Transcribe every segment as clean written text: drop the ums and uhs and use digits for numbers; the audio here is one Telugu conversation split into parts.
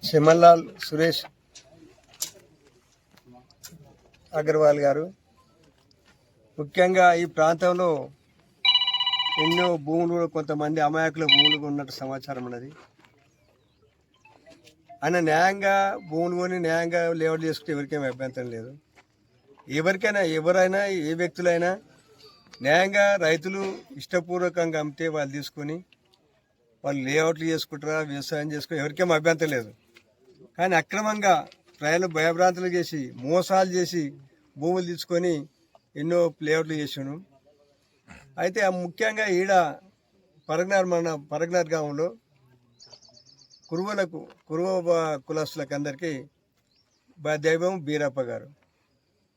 చిమల్లాల్ సురేష్ అగర్వాల్ గారు ముఖ్యంగా ఈ ప్రాంతంలో ఎన్నో భూములు కొంతమంది అమాయకుల భూములు ఉన్నట్టు సమాచారం ఉన్నది. ఆయన న్యాయంగా భూములు కొని న్యాయంగా లేఅవుట్ చేసుకుంటే ఎవరికేమీ అభ్యంతరం లేదు. ఎవరైనా ఏ వ్యక్తులైనా న్యాయంగా రైతులు ఇష్టపూర్వకంగా అమ్మితే వాళ్ళు తీసుకొని వాళ్ళు లేఅవుట్లు చేసుకుంటారా, వ్యవసాయం చేసుకుని ఎవరికేమీ అభ్యంతరం లేదు. కానీ అక్రమంగా ప్రజలు భయభ్రాంతులు చేసి మోసాలు చేసి భూములు తీసుకొని ఎన్నో లేఅవుట్లు చేసాను. అయితే ముఖ్యంగా ఈడ పరగనార్ గ్రామంలో కురువ కులస్తులకు అందరికీ దైవం బీరప్ప గారు.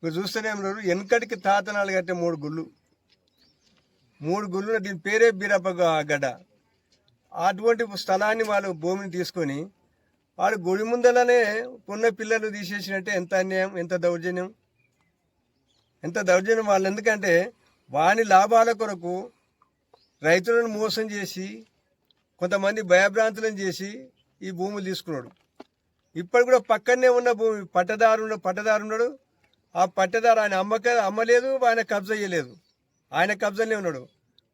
మీరు చూస్తూనే ఉన్నారు, వెనకటికి తాతనాలు కట్టే మూడు గుళ్ళు దీని పేరే బీరప్ప గడ్డ. అటువంటి స్థలాన్ని వాళ్ళు భూమిని తీసుకొని వాళ్ళు గుడి ముందలనే ఉన్న పిల్లలు తీసేసినట్టే ఎంత అన్యాయం, ఎంత దౌర్జన్యం వాళ్ళు. ఎందుకంటే వాని లాభాల కొరకు రైతులను మోసం చేసి కొంతమంది భయభ్రాంతులను చేసి ఈ భూములు తీసుకున్నాడు. ఇప్పటి కూడా పక్కనే ఉన్న భూమి పట్టదారు ఉన్నాడు. ఆ పట్టదారు ఆయన అమ్మలేదు, ఆయన కబ్జా చేయలేదు, ఆయన కబ్జానే ఉన్నాడు.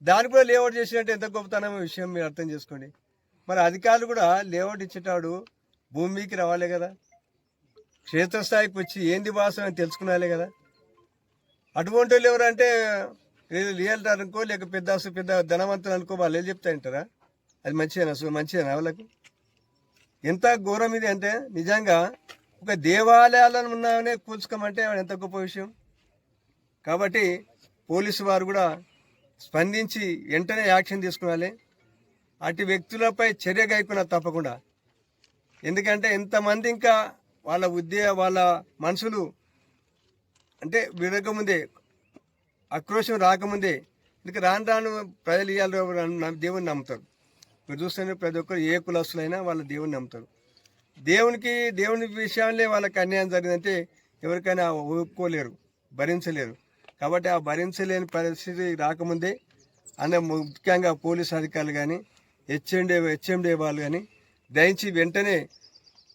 దానికి కూడా లేఅవుట్ చేసినట్టు ఎంత గొప్పతనం విషయం మీరు అర్థం చేసుకోండి. మరి అధికారులు కూడా లేఅవుట్ ఇచ్చేటాడు భూమికి రావాలి కదా, క్షేత్రస్థాయికి వచ్చి ఏంది వాసం అని తెలుసుకున్నాలే కదా. అటువంటి వాళ్ళు ఎవరంటే రియల్టర్ అనుకో, లేక పెద్ద ధనవంతులు అనుకో, వాళ్ళు ఏం చెప్తాయంటారా? అది మంచిదేనా వాళ్ళకు? ఎంత ఘోరం ఇది అంటే నిజంగా ఒక దేవాలయాలను ఉన్నాయనే కూల్చుకోమంటే ఎంత గొప్ప విషయం. కాబట్టి పోలీసు వారు కూడా స్పందించి వెంటనే యాక్షన్ తీసుకోవాలి. అటు వ్యక్తులపై చర్య గైకున్నా తప్పకుండా. ఎందుకంటే ఎంతమంది ఇంకా వాళ్ళ మనసులు అంటే విరగముందే, ఆక్రోశం రాకముందే, ఇంకా రాను ప్రజలు ఇవాళ దేవుని నమ్ముతారు. మీరు చూస్తేనే ప్రతి ఒక్కరు ఏ కులస్తులైనా వాళ్ళ దేవుని నమ్ముతారు. దేవుని విషయాలే వాళ్ళకి అన్యాయం జరిగిందంటే ఎవరికైనా ఒప్పుకోలేరు, భరించలేరు. కాబట్టి ఆ భరించలేని పరిస్థితి రాకముందే ముఖ్యంగా పోలీసు అధికారులు కానీ హెచ్ఎండే వాళ్ళు కానీ దయించి వెంటనే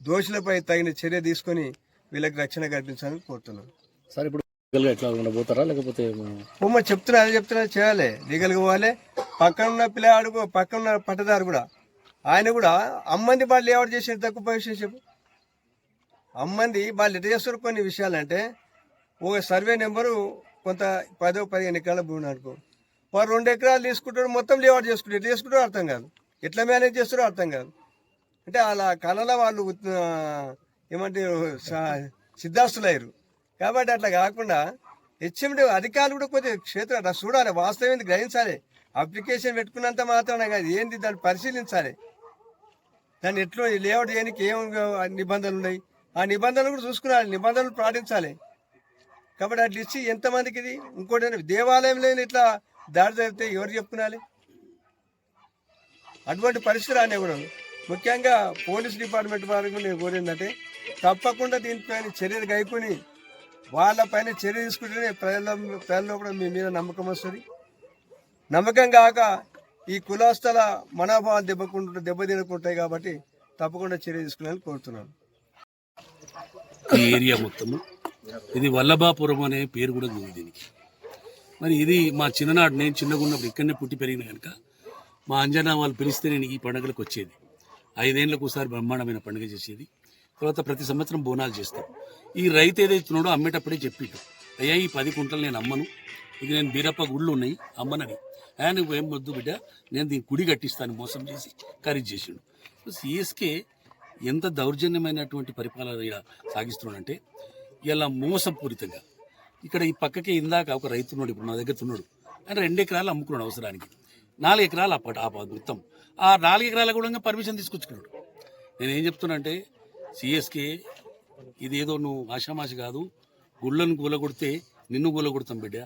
దోషులపై తగిన చర్య తీసుకొని వీళ్ళకి రక్షణ కల్పించాలని కోరుతున్నాను. సార్ ఇప్పుడు ఎట్లా ఉండబోతారా లేకపోతే చెప్తున్నా చేయాలి, లీగల్గా పోవాలి. పక్కన పట్టదారు కూడా ఆయన కూడా అమ్మంది వాళ్ళు ఎవరు చేసిన తక్కువ విషయం చెప్పు. అమ్మంది వాళ్ళు ఎట్లా చేస్తారు కొన్ని విషయాలంటే, ఒక సర్వే నెంబరు కొంత 10-15 ఎకరాల భూమి అనుకో, వారు 2 ఎకరాలు తీసుకుంటారు, మొత్తం లేఅవుట్ చేసుకుంటారు. ఎట్లా చేసుకుంటారో అర్థం కాదు, ఎట్లా మేనేజ్ చేస్తారో అర్థం కాదు. అంటే అలా కళలో వాళ్ళు ఏమంటే సిద్ధాస్తులయ్యారు. కాబట్టి అట్లా కాకుండా హెచ్ఎండి అధికారులు కూడా కొద్దిగా క్షేత్రం చూడాలి, వాస్తవం ఏంది గ్రహించాలి. అప్లికేషన్ పెట్టుకున్నంత మాత్రాన కాదు, ఏంది దాన్ని పరిశీలించాలి. దాన్ని ఎట్లా లేఅవుట్ చేయడానికి ఏం నిబంధనలు ఉన్నాయి, ఆ నిబంధనలు కూడా చూసుకున్నాలి, నిబంధనలు పాటించాలి. కాబట్టి అట్లా ఇచ్చి ఎంతమందికి ఇది ఇంకోటి దేవాలయం లేని ఇట్లా దాడి జరిగితే ఎవరు చెప్పుకునాలి? అటువంటి పరిస్థితులు అనే కూడా ముఖ్యంగా పోలీస్ డిపార్ట్మెంట్ వారికి నేను కోరిందంటే తప్పకుండా దీనిపైన చర్యలు గైకొని వాళ్ళపైన చర్య తీసుకుంటేనే ప్రజల్లో కూడా మీ మీద నమ్మకం వస్తుంది. నమ్మకం కాక ఈ కులస్తుల మనోభావాలు దెబ్బతినకుంటాయి. కాబట్టి తప్పకుండా చర్య తీసుకునేది కోరుతున్నాను. ఈ ఏరియా మొత్తము ఇది వల్లభాపురం అనే పేరు కూడా ఉంది దీనికి. మరి ఇది మా చిన్ననాడు, నేను చిన్నగా ఉన్నప్పుడు ఇక్కడనే పుట్టి పెరిగిన కనుక మా అంజనా వాళ్ళు పిలిస్తే నేను ఈ పండుగలకు వచ్చేది. 5 ఏళ్ళకు ఒకసారి బ్రహ్మాండమైన పండుగ చేసేది. తర్వాత ప్రతి సంవత్సరం బోనాలు చేస్తాం. ఈ రైతు ఏదైతున్నాడో అమ్మేటప్పుడే చెప్పిండు, అయ్యా ఈ 10 కుంటలు నేను అమ్మను, ఇక నేను బీరప్ప గుళ్ళు ఉన్నాయి అమ్మనని. నువ్వు ఏం వద్దు బిడ్డ, నేను దీన్ని గుడి కట్టిస్తాను మోసం చేసి ఖరీదు చేసిండు. సిఎస్కే ఎంత దౌర్జన్యమైనటువంటి పరిపాలన సాగిస్తున్నాడంటే ఇలా మోసపూరితంగా. ఇక్కడ ఈ పక్కకే ఇందాక ఒక రైతున్నాడు, ఇప్పుడు నా దగ్గర తున్నాడు, ఆయన 2 ఎకరాలు అమ్ముకున్నాడు అవసరానికి, 4 ఎకరాలు మొత్తం ఆ 4 ఎకరాల కూడా పర్మిషన్ తీసుకొచ్చుకున్నాడు. నేనేం చెప్తున్నా అంటే సిఎస్కే ఇదేదో నువ్వు ఆషామాషి కాదు, గుళ్ళను కూలగొడితే నిన్ను కూలగొడతాం బిడ్డ,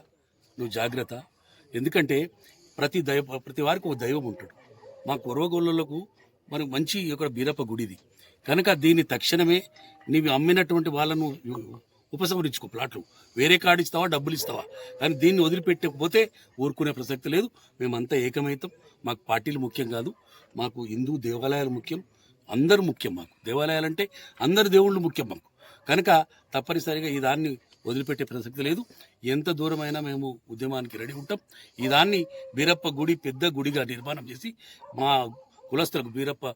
నువ్వు జాగ్రత్త. ఎందుకంటే ప్రతి వారికి ఒక దైవం ఉంటాడు. మా కురవగోళ్ళకు మరి మంచి ఒక బీరప్ప గుడిది కనుక దీన్ని తక్షణమే నీవు అమ్మినటువంటి వాళ్ళను ఉపసంహరించుకో. ప్లాట్లు వేరే కార్డు ఇస్తావా, డబ్బులు ఇస్తావా, కానీ దీన్ని వదిలిపెట్టకపోతే ఊరుకునే ప్రసక్తి లేదు. మేమంతా ఏకమైతాం. మాకు పార్టీలు ముఖ్యం కాదు, మాకు హిందూ దేవాలయాలు ముఖ్యం. అందరూ ముఖ్యం మాకు. దేవాలయాలంటే అందరు దేవుళ్ళు ముఖ్యం మాకు. కనుక తప్పనిసరిగా ఈ దాన్ని వదిలిపెట్టే ప్రసక్తి లేదు. ఎంత దూరమైనా మేము ఉద్యమానికి రెడీ ఉంటాం. ఈ దాన్ని బీరప్ప గుడి పెద్ద గుడిగా నిర్మాణం చేసి మా కులస్తులకు బీరప్ప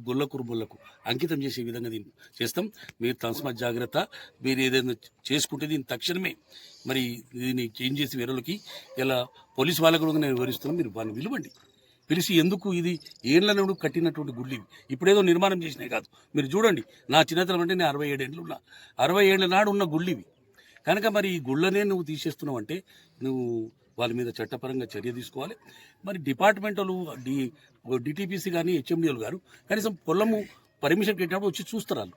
గొల్ల కురుబులకు అంకితం చేసే విధంగా దీన్ని చేస్తాం. మీరు తస్మాత్ జాగ్రత్త. మీరు ఏదైనా చేసుకుంటే దీన్ని తక్షణమే మరి దీన్ని చేంజ్ చేసి వేరేలకి ఇలా పోలీసు వాళ్ళకు కూడా నేను వివరిస్తున్నాను. మీరు వాళ్ళని పిలవండి. పిలిచి ఎందుకు ఇది ఏళ్ళ నుండి కట్టినటువంటి గుళ్ళు ఇవి ఇప్పుడేదో నిర్మాణం చేసినాయి కాదు. మీరు చూడండి, నా చిన్నతనం అంటే నేను 67 ఏళ్ళు ఉన్నా. 60 ఏళ్ళ నాడు ఉన్న గుళ్ళు ఇవి. కనుక మరి ఈ గుళ్ళనే నువ్వు తీసేస్తున్నావు అంటే నువ్వు వాళ్ళ మీద చట్టపరంగా చర్య తీసుకోవాలి. మరి డిపార్ట్మెంట్లు డిటిపిసి కానీ హెచ్ఎండిఓలు గారు కనీసం పొలము పర్మిషన్ పెట్టినప్పుడు వచ్చి చూస్తారు వాళ్ళు.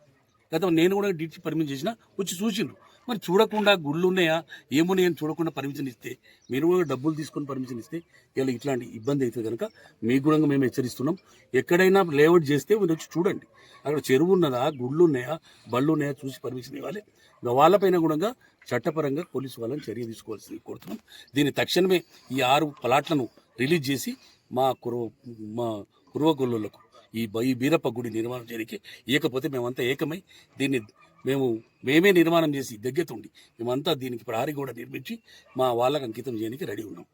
గత నేను కూడా డిటి పర్మిషన్ చేసినా వచ్చి చూసిండ్రు. మరి చూడకుండా గుళ్ళు ఉన్నాయా ఏమున్నాయని చూడకుండా పర్మిషన్ ఇస్తే, మీరు కూడా డబ్బులు తీసుకొని పర్మిషన్ ఇస్తే ఇలా ఇట్లాంటి ఇబ్బంది అవుతుంది. కనుక మీ కూడా మేము హెచ్చరిస్తున్నాం. ఎక్కడైనా లేఅవుట్ చేస్తే మీరు వచ్చి చూడండి, అక్కడ చెరువు ఉన్నదా, గుళ్ళు ఉన్నాయా, బళ్ళు ఉన్నాయా చూసి పర్మిషన్ ఇవ్వాలి. వాళ్ళపైన కూడా చట్టపరంగా పోలీసు వాళ్ళని చర్య తీసుకోవాల్సి కోరుతున్నాం. దీన్ని తక్షణమే ఈ 6 ప్లాట్లను రిలీజ్ చేసి మా కురువగొల్లులకు ఈ బీరప్ప గుడి నిర్మాణం చేయడానికి ఇవ్వకపోతే మేమంతా ఏకమై దీన్ని మేమే నిర్మాణం చేసి దగ్గతుండి మేమంతా దీనికి ప్రహరీ కూడా నిర్మించి మా వాళ్ళకు అంకితం చేయడానికి రెడీ ఉన్నాం.